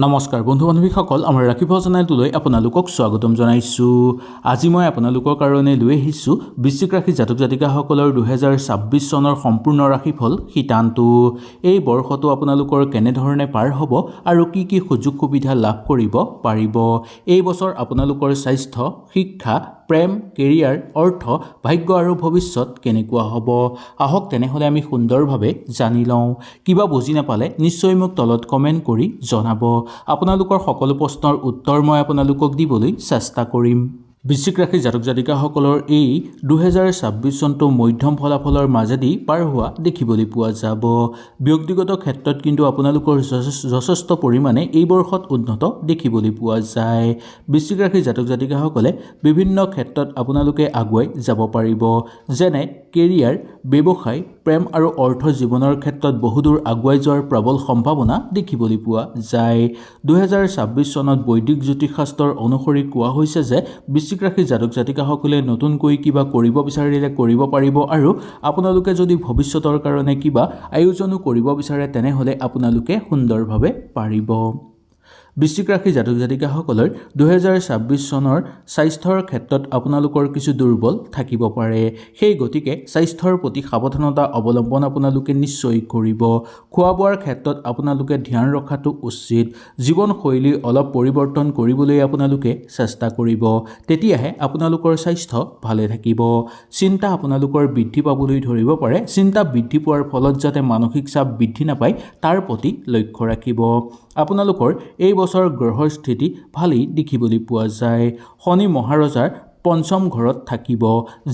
নমস্কাৰ বন্ধু বান্ধৱীসকল, আমাৰ ৰাখিফল চেনেলটোলৈ আপোনালোকক স্বাগতম জনাইছোঁ। আজি মই আপোনালোকৰ কাৰণে লৈ আহিছোঁ বৃশ্চিক ৰাশি জাতক জাতিকাসকলৰ 2026 চনৰ সম্পূৰ্ণ ৰাশিফল শীতান্তু। এই বৰ্ষটো আপোনালোকৰ কেনেধৰণে পাৰ হ'ব আৰু কি কি সুযোগ সুবিধা লাভ কৰিব পাৰিব। এই বছৰ আপোনালোকৰ স্বাস্থ্য, শিক্ষা, প্ৰেম, কেৰিয়াৰ, অৰ্থ, ভাগ্য আৰু ভৱিষ্যত কেনেকুৱা হ'ব। আহক তেনেহ'লে আমি সুন্দৰভাৱে জানি লওঁ। কিবা বুজি নাপালে নিশ্চয় মোক তলত কমেণ্ট কৰি জনাব। আপোনালোকৰ সকলো প্ৰশ্নৰ উত্তৰ মই আপোনালোকক দিবলৈ চেষ্টা কৰিম। বৃশ্চিক ৰাশিৰ জাতক জাতিকাসকলৰ এই 2026 চনটো মধ্যম ফলাফলৰ মাজেদি পাৰ হোৱা দেখিবলৈ পোৱা যাব। ব্যক্তিগত ক্ষেত্ৰত কিন্তু আপোনালোকৰ যথেষ্ট পৰিমাণে এই বৰ্ষত উন্নত দেখিবলৈ পোৱা যায়। বৃশ্চিক ৰাশিৰ জাতক জাতিকাসকলে বিভিন্ন ক্ষেত্ৰত আপোনালোকে আগুৱাই যাব পাৰিব, যেনে কেৰিয়াৰ, ব্যৱসায়, প্ৰেম আৰু অৰ্থ জীৱনৰ ক্ষেত্ৰত বহুদূৰ আগুৱাই যোৱাৰ প্ৰবল সম্ভাৱনা দেখিবলৈ পোৱা যায়। 2026 চনত বৈদিক জ্যোতিষশাস্ত্ৰৰ অনুসৰি কোৱা হৈছে যে বৃশ্চিক ৰাশিৰ জাতক জাতিকাসকলে নতুনকৈ কিবা কৰিব বিচাৰিলে কৰিব পাৰিব, আৰু আপোনালোকে যদি ভৱিষ্যতৰ কাৰণে কিবা আয়োজনো কৰিব বিচাৰে তেনেহ'লে আপোনালোকে সুন্দৰভাৱে পাৰিব। বৃশ্চিক ৰাশিৰ জাতক জাতিকাসকলৰ 2026 চনৰ স্বাস্থ্যৰ ক্ষেত্ৰত আপোনালোকৰ কিছু দুৰ্বল থাকিব পাৰে। সেই গতিকে স্বাস্থ্যৰ প্ৰতি সাৱধানতা অৱলম্বন আপোনালোকে নিশ্চয় কৰিব। খোৱা বোৱাৰ ক্ষেত্ৰত আপোনালোকে ধ্যান ৰখাটো উচিত। জীৱনশৈলী অলপ পৰিৱৰ্তন কৰিবলৈ আপোনালোকে চেষ্টা কৰিব, তেতিয়াহে আপোনালোকৰ স্বাস্থ্য ভালে থাকিব। চিন্তা আপোনালোকৰ বৃদ্ধি পাবলৈ ধৰিব পাৰে। চিন্তা বৃদ্ধি পোৱাৰ ফলত যাতে মানসিক চাপ বৃদ্ধি নাপায় তাৰ প্ৰতি লক্ষ্য ৰাখিব। আপোনালোকৰ এই বছৰ গ্ৰহৰ স্থিতি ভালেই দেখিবলৈ পোৱা যায়। শনি মহাৰজাৰ পঞ্চম ঘৰত থাকিব,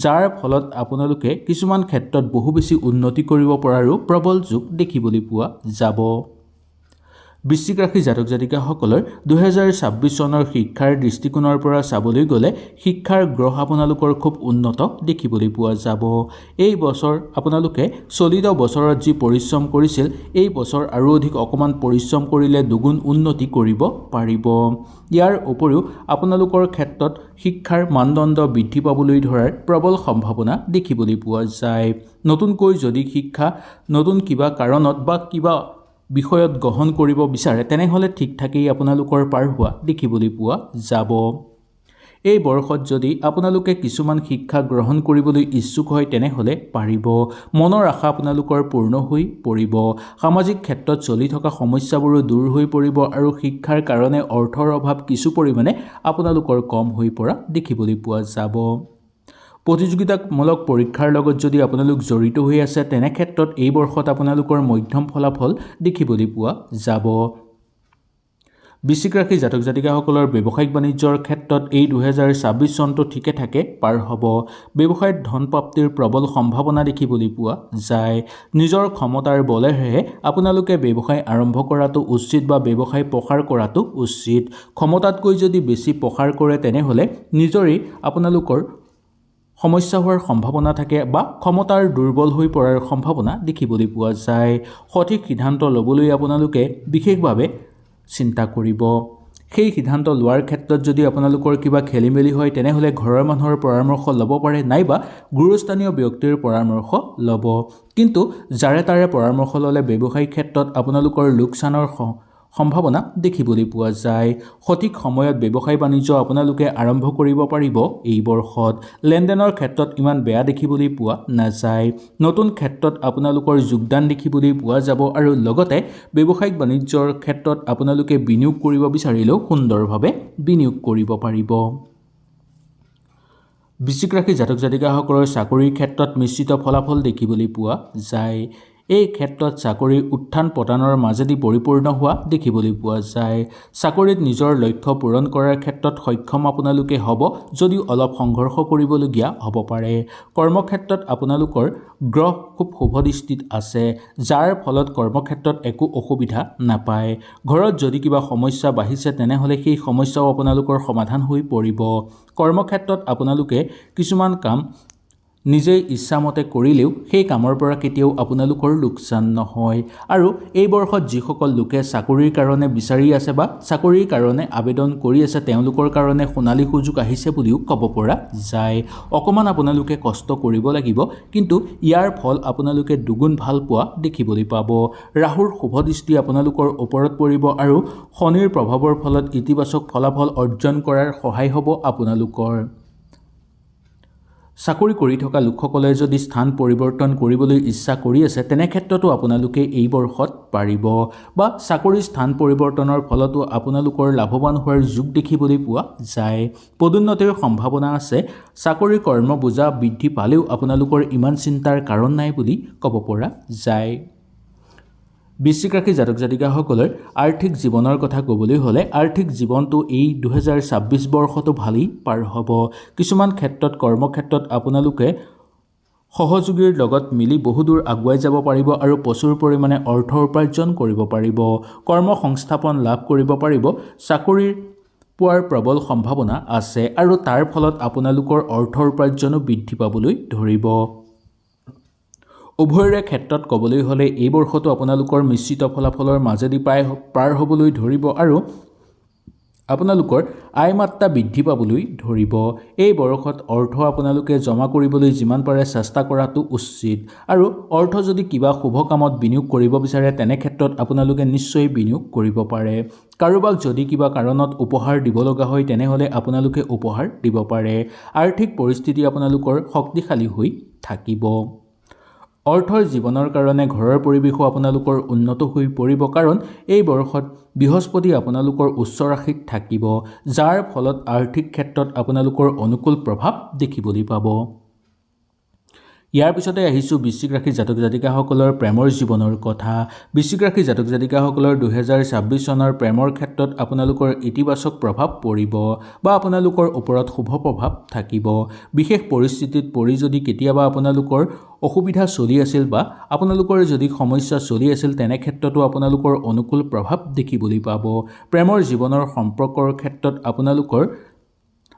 যাৰ ফলত আপোনালোকে কিছুমান ক্ষেত্ৰত বহু বেছি উন্নতি কৰিব পৰাৰো প্ৰবল যোগ দেখিবলৈ পোৱা যাব। বৃশ্চিক ৰাশিৰ জাতক জাতিকাসকলৰ 2026 চনৰ শিক্ষাৰ দৃষ্টিকোণৰ পৰা চাবলৈ গ'লে শিক্ষাৰ গ্ৰহ আপোনালোকৰ খুব উন্নত দেখিবলৈ পোৱা যাব। এই বছৰ আপোনালোকে চলিত বছৰত যি পৰিশ্ৰম কৰিছিল, এই বছৰ আৰু অধিক অকণমান পৰিশ্ৰম কৰিলে দুগুণ উন্নতি কৰিব পাৰিব। ইয়াৰ উপৰিও আপোনালোকৰ ক্ষেত্ৰত শিক্ষাৰ মানদণ্ড বৃদ্ধি পাবলৈ ধৰাৰ প্ৰবল সম্ভাৱনা দেখিবলৈ পোৱা যায়। নতুনকৈ যদি শিক্ষা নতুন কিবা কাৰণত বা কিবা বিষয়ত গ্ৰহণ কৰিব বিচাৰে তেনেহ'লে ঠিক ঠাকেই আপোনালোকৰ পাৰ হোৱা দেখিবলৈ পোৱা যাব। এই বৰ্ষত যদি আপোনালোকে কিছুমান শিক্ষা গ্ৰহণ কৰিবলৈ ইচ্ছুক হয় তেনেহ'লে পাৰিব। মনৰ আশা আপোনালোকৰ পূৰ্ণ হৈ পৰিব। সামাজিক ক্ষেত্ৰত চলি থকা সমস্যাবোৰো দূৰ হৈ পৰিব আৰু শিক্ষাৰ কাৰণে অৰ্থৰ অভাৱ কিছু পৰিমাণে আপোনালোকৰ কম হৈ পৰা দেখিবলৈ পোৱা যাব। প্ৰতিযোগিতামূলক পৰীক্ষাৰ লগত যদি আপোনালোক জড়িত হৈ আছে তেনে ক্ষেত্ৰত এই বৰ্ষত আপোনালোকৰ মধ্যম ফলাফল দেখিবলৈ পোৱা যাব। বৃশ্চিক ৰাশিৰ জাতক জাতিকাসকলৰ ব্যৱসায়িক বাণিজ্যৰ ক্ষেত্ৰত এই 2026 চনটো ঠিকে থাকে পাৰ হ'ব। ব্যৱসায়ত ধন প্ৰাপ্তিৰ প্ৰবল সম্ভাৱনা দেখিবলৈ পোৱা যায়। নিজৰ ক্ষমতাৰ বলেৰেহে আপোনালোকে ব্যৱসায় আৰম্ভ কৰাটো উচিত বা ব্যৱসায় প্ৰসাৰ কৰাটো উচিত। ক্ষমতাতকৈ যদি বেছি প্ৰসাৰ কৰে তেনেহ'লে নিজৰেই আপোনালোকৰ সমস্যা হোৱাৰ সম্ভাৱনা থাকে বা ক্ষমতাৰ দুৰ্বল হৈ পৰাৰ সম্ভাৱনা দেখিবলৈ পোৱা যায়। সঠিক সিদ্ধান্ত ল'বলৈ আপোনালোকে বিশেষভাৱে চিন্তা কৰিব। সেই সিদ্ধান্ত লোৱাৰ ক্ষেত্ৰত যদি আপোনালোকৰ কিবা খেলি মেলি হয় তেনেহ'লে ঘৰৰ মানুহৰ পৰামৰ্শ ল'ব পাৰে, নাইবা গুৰুস্থানীয় ব্যক্তিৰ পৰামৰ্শ ল'ব। কিন্তু যাৰে তাৰে পৰামৰ্শ ল'লে ব্যৱসায়িক ক্ষেত্ৰত আপোনালোকৰ লোকচানৰ সম্ভাৱনা দেখিবলৈ পোৱা যায়। সঠিক সময়ত ব্যৱসায় বাণিজ্য আপোনালোকে আৰম্ভ কৰিব পাৰিব। এই বৰ্ষত লেনদেনৰ ক্ষেত্ৰত ইমান বেয়া দেখিবলৈ পোৱা নাযায়। নতুন ক্ষেত্ৰত আপোনালোকৰ যোগদান দেখিবলৈ পোৱা যাব আৰু লগতে ব্যৱসায়িক বাণিজ্যৰ ক্ষেত্ৰত আপোনালোকে বিনিয়োগ কৰিব বিচাৰিলেও সুন্দৰভাৱে বিনিয়োগ কৰিব পাৰিব। বৃশ্চিক ৰাশিৰ জাতক জাতিকাসকলৰ চাকৰিৰ ক্ষেত্ৰত মিশ্ৰিত ফলাফল দেখিবলৈ পোৱা যায়। এই ক্ষেত্ৰত চাকৰিৰ উত্থান পতনৰ মাজেদি পৰিপূৰ্ণ হোৱা দেখিবলৈ পোৱা যায়। চাকৰিত নিজৰ লক্ষ্য পূৰণ কৰাৰ ক্ষেত্ৰত সক্ষম আপোনালোকে হ'ব, যদিও অলপ সংঘৰ্ষ কৰিবলগীয়া হ'ব পাৰে। কৰ্মক্ষেত্ৰত আপোনালোকৰ গ্ৰহ খুব শুভ দৃষ্টিত আছে, যাৰ ফলত কৰ্মক্ষেত্ৰত একো অসুবিধা নাপায়। ঘৰত যদি কিবা সমস্যা বাঢ়িছে তেনেহ'লে সেই সমস্যাও আপোনালোকৰ সমাধান হৈ পৰিব। কৰ্মক্ষেত্ৰত আপোনালোকে কিছুমান কাম নিজেই ইচ্ছামতে কৰিলেও সেই কামৰ পৰা কেতিয়াও আপোনালোকৰ লোকচান নহয়। আৰু এই বৰ্ষত যিসকল লোকে চাকৰিৰ কাৰণে বিচাৰি আছে বা চাকৰিৰ কাৰণে আবেদন কৰি আছে তেওঁলোকৰ কাৰণে সোণালী সুযোগ আহিছে বুলিও ক'ব পৰা যায়। অকণমান আপোনালোকে কষ্ট কৰিব লাগিব, কিন্তু ইয়াৰ ফল আপোনালোকে দুগুণ ভাল পোৱা দেখিবলৈ পাব। ৰাহুৰ শুভ দৃষ্টি আপোনালোকৰ ওপৰত পৰিব আৰু শনিৰ প্ৰভাৱৰ ফলত ইতিবাচক ফলাফল অৰ্জন কৰাৰ সহায় হ'ব আপোনালোকৰ। চাকৰি কৰি থকা লোকসকলে যদি স্থান পৰিৱৰ্তন কৰিবলৈ ইচ্ছা কৰি আছে তেনে ক্ষেত্ৰতো আপোনালোকে এই বৰ্ষত পাৰিব, বা চাকৰিৰ স্থান পৰিৱৰ্তনৰ ফলতো আপোনালোকৰ লাভৱান হোৱাৰ যোগ দেখিবলৈ পোৱা যায়। পদোন্নতিৰ সম্ভাৱনা আছে। চাকৰিৰ কৰ্মবোজা বৃদ্ধি পালেও আপোনালোকৰ ইমান চিন্তাৰ কাৰণ নাই বুলি ক'ব পৰা যায়। বৃশ্চিক ৰাশি জাতক জাতিকাসকলৰ আৰ্থিক জীৱনৰ কথা ক'বলৈ হ'লে আৰ্থিক জীৱনটো এই 2026 বৰ্ষতো ভালেই পাৰ হ'ব। কিছুমান ক্ষেত্ৰত কৰ্মক্ষেত্ৰত আপোনালোকে সহযোগীৰ লগত মিলি বহুদূৰ আগুৱাই যাব পাৰিব আৰু প্ৰচুৰ পৰিমাণে অৰ্থ উপাৰ্জন কৰিব পাৰিব। কৰ্ম সংস্থাপন লাভ কৰিব পাৰিব। চাকৰি পোৱাৰ প্ৰবল সম্ভাৱনা আছে আৰু তাৰ ফলত আপোনালোকৰ অৰ্থ উপাৰ্জনো বৃদ্ধি পাবলৈ ধৰিব। উভয়ৰে ক্ষেত্ৰত ক'বলৈ হ'লে এই বৰ্ষটো আপোনালোকৰ মিশ্ৰিত ফলাফলৰ মাজেদি পাৰ হ'বলৈ ধৰিব আৰু আপোনালোকৰ আয় মাত্ৰা বৃদ্ধি পাবলৈ ধৰিব। এই বৰ্ষত অৰ্থ আপোনালোকে জমা কৰিবলৈ যিমান পাৰে চেষ্টা কৰাটো উচিত, আৰু অৰ্থ যদি কিবা শুভ কামত বিনিয়োগ কৰিব বিচাৰে তেনে ক্ষেত্ৰত আপোনালোকে নিশ্চয় বিনিয়োগ কৰিব পাৰে। কাৰোবাক যদি কিবা কাৰণত উপহাৰ দিব লগা হয় তেনেহ'লে আপোনালোকে উপহাৰ দিব পাৰে। আৰ্থিক পৰিস্থিতি আপোনালোকৰ শক্তিশালী হৈ থাকিব। অৰ্থৰ জীৱনৰ কাৰণে ঘৰৰ পৰিৱেশো আপোনালোকৰ উন্নত হৈ পৰিব, কাৰণ এই বৰ্ষত বৃহস্পতি আপোনালোকৰ উচ্চ ৰাশিত থাকিব, যাৰ ফলত আৰ্থিক ক্ষেত্ৰত আপোনালোকৰ অনুকূল প্ৰভাৱ দেখিবলৈ পাব। ইয়াৰ পিছতে আহিছোঁ বৃশ্চিক ৰাশি জাতক জাতিকাসকলৰ প্ৰেমৰ জীৱনৰ কথা। বৃশ্চিক ৰাশি জাতক জাতিকাসকলৰ 2026 চনৰ প্ৰেমৰ ক্ষেত্ৰত আপোনালোকৰ ইতিবাচক প্ৰভাৱ পৰিব বা আপোনালোকৰ ওপৰত শুভ প্ৰভাৱ থাকিব। বিশেষ পৰিস্থিতিত পৰি যদি কেতিয়াবা আপোনালোকৰ অসুবিধা চলি আছিল বা আপোনালোকৰ যদি সমস্যা চলি আছিল তেনে ক্ষেত্ৰতো আপোনালোকৰ অনুকূল প্ৰভাৱ দেখিবলৈ পাব। প্ৰেমৰ জীৱনৰ সম্পৰ্কৰ ক্ষেত্ৰত আপোনালোকৰ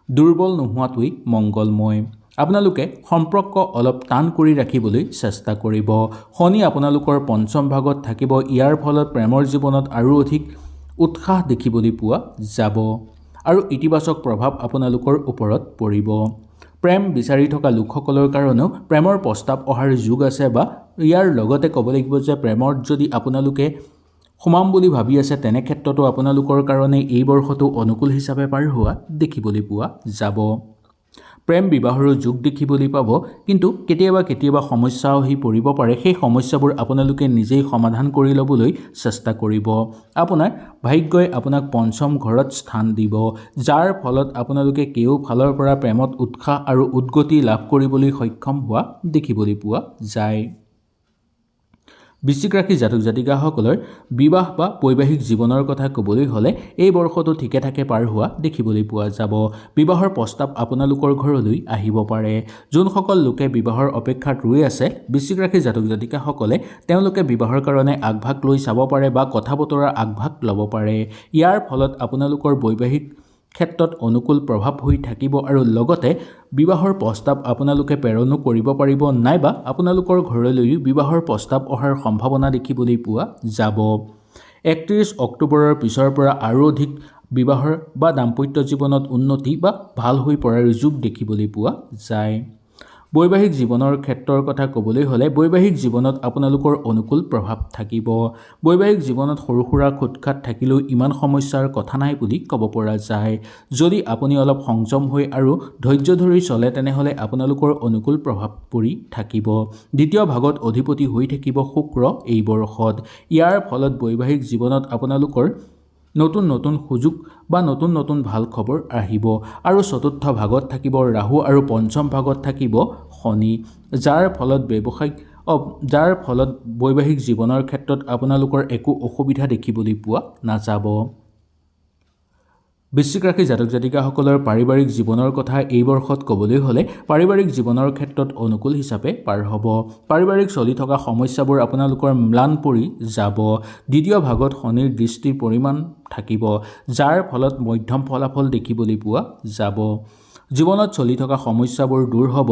দুৰ্বল নোহোৱাটোৱেই মংগলময়। আপোনালোকে সম্পৰ্ক অলপ টান কৰি ৰাখিবলৈ চেষ্টা কৰিব। শনি আপোনালোকৰ পঞ্চম ভাগত থাকিব। ইয়াৰ ফলত প্ৰেমৰ জীৱনত আৰু অধিক উৎসাহ দেখিবলৈ পোৱা যাব আৰু ইতিবাচক প্ৰভাৱ আপোনালোকৰ ওপৰত পৰিব। প্ৰেম বিচাৰি থকা লোকসকলৰ কাৰণেও প্ৰেমৰ প্ৰস্তাৱ অহাৰ যোগ আছে, বা ইয়াৰ লগতে ক'ব লাগিব যে প্ৰেমত যদি আপোনালোকে সোমাম বুলি ভাবি আছে তেনে ক্ষেত্ৰতো আপোনালোকৰ কাৰণে এই বৰ্ষটো অনুকূল হিচাপে পাৰ হোৱা দেখিবলৈ পোৱা যাব। প্ৰেম বিবাহৰো যোগ দেখিবলৈ পাব, কিন্তু কেতিয়াবা সমস্যা আহি পৰিব পাৰে। সেই সমস্যাবোৰ আপোনালোকে নিজেই সমাধান কৰি ল'বলৈ চেষ্টা কৰিব। আপোনাৰ ভাগ্যই আপোনাক পঞ্চম ঘৰত স্থান দিব, যাৰ ফলত আপোনালোকে কেওফালৰ পৰা প্ৰেমত উৎসাহ আৰু উদ্গতি লাভ কৰিবলৈ সক্ষম হোৱা দেখিবলৈ পোৱা যায়। বৃশ্চিক ৰাশি জাতক জাতিকাসকলৰ বিবাহ বা বৈবাহিক জীৱনৰ কথা ক'বলৈ হ'লে এই বৰ্ষটো ঠিকে ঠাকে পাৰ হোৱা দেখিবলৈ পোৱা যাব। বিবাহৰ প্ৰস্তাৱ আপোনালোকৰ ঘৰলৈ আহিব পাৰে। যোনসকল লোকে বিবাহৰ অপেক্ষাত ৰৈ আছে বৃশ্চিক ৰাশি জাতক জাতিকাসকলে তেওঁলোকে বিবাহৰ কাৰণে আগভাগ লৈ চাব পাৰে বা কথা বতৰা আগভাগ ল'ব পাৰে। ইয়াৰ ফলত আপোনালোকৰ বৈবাহিক ক্ষেত্ৰত অনুকূল প্ৰভাৱ হৈ থাকিব আৰু লগতে বিবাহৰ প্ৰস্তাৱ আপোনালোকে প্ৰেৰণো কৰিব পাৰিব, নাইবা আপোনালোকৰ ঘৰলৈও বিবাহৰ প্ৰস্তাৱ অহাৰ সম্ভাৱনা দেখিবলৈ পোৱা যাব। 31 অক্টোবৰৰ পিছৰ পৰা আৰু অধিক বিবাহৰ বা দাম্পত্য জীৱনত উন্নতি বা ভাল হৈ পৰাৰ যোগ দেখিবলৈ পোৱা যায়। বৈবাহিক জীৱনৰ ক্ষেত্ৰৰ কথা ক'বলৈ হ'লে বৈবাহিক জীৱনত আপোনালোকৰ অনুকূল প্ৰভাৱ থাকিব। বৈবাহিক জীৱনত সৰু সুৰা খুটখাট থাকিলেও ইমান সমস্যাৰ কথা নাই বুলি ক'ব পৰা যায়। যদি আপুনি অলপ সংযম হৈ আৰু ধৈৰ্য ধৰি চলে তেনেহ'লে আপোনালোকৰ অনুকূল প্ৰভাৱ পৰি থাকিব। দ্বিতীয় ভাগত অধিপতি হৈ থাকিব শুক্ৰ এই বৰ্ষত। ইয়াৰ ফলত বৈবাহিক জীৱনত আপোনালোকৰ নতুন সুযোগ বা নতুন ভাল খবৰ আহিব। আৰু চতুৰ্থ ভাগত থাকিব ৰাহু আৰু পঞ্চম ভাগত থাকিব শনি, যাৰ ফলত বৈবাহিক জীৱনৰ ক্ষেত্ৰত আপোনালোকৰ একো অসুবিধা দেখিবলৈ পোৱা নাযাব। বৃশ্চিক ৰাশি জাতক জাতিকাসকলৰ পাৰিবাৰিক জীৱনৰ কথা এই বৰ্ষত ক'বলৈ হ'লে পাৰিবাৰিক জীৱনৰ ক্ষেত্ৰত অনুকূল হিচাপে পাৰ হ'ব। পাৰিবাৰিক চলি থকা সমস্যাবোৰ আপোনালোকৰ ম্লান পৰি যাব। দ্বিতীয় ভাগত শনিৰ দৃষ্টিৰ পৰিমাণ থাকিব, যাৰ ফলত মধ্যম ফলাফল দেখিবলৈ পোৱা যাব। জীৱনত চলি থকা সমস্যাবোৰ দূৰ হ'ব,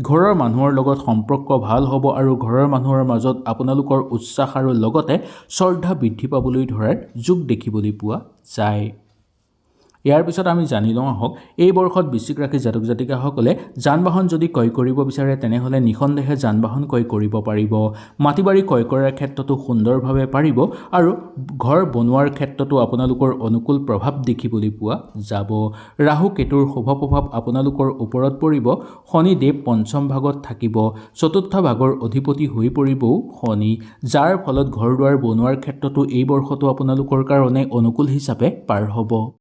ঘৰৰ মানুহৰ লগত সম্পৰ্ক ভাল হ'ব আৰু ঘৰৰ মানুহৰ মাজত আপোনালোকৰ উৎসাহ আৰু লগতে শ্ৰদ্ধা বৃদ্ধি পাবলৈ ধৰাৰ যোগ দেখিবলৈ পোৱা যায়। ইয়াৰ পিছত আমি জানি লওঁ আহক, এই বৰ্ষত বৃশ্চিক ৰাশিৰ জাতক জাতিকাসকলে যান বাহন যদি ক্ৰয় কৰিব বিচাৰে তেনেহ'লে নিঃসন্দেহে যান বাহন ক্ৰয় কৰিব পাৰিব। মাটি বাৰী ক্ৰয় কৰাৰ ক্ষেত্ৰতো সুন্দৰভাৱে পাৰিব আৰু ঘৰ বনোৱাৰ ক্ষেত্ৰতো আপোনালোকৰ অনুকূল প্ৰভাৱ দেখিবলৈ পোৱা যাব। ৰাহু কেতুৰ শুভ প্ৰভাৱ আপোনালোকৰ ওপৰত পৰিব। শনিদেৱ পঞ্চম ভাগত থাকিব, চতুৰ্থ ভাগৰ অধিপতি হৈ পৰিবও শনি, যাৰ ফলত ঘৰ দুৱাৰ বনোৱাৰ ক্ষেত্ৰতো এই বৰ্ষটো আপোনালোকৰ কাৰণে অনুকূল হিচাপে পাৰ হ'ব।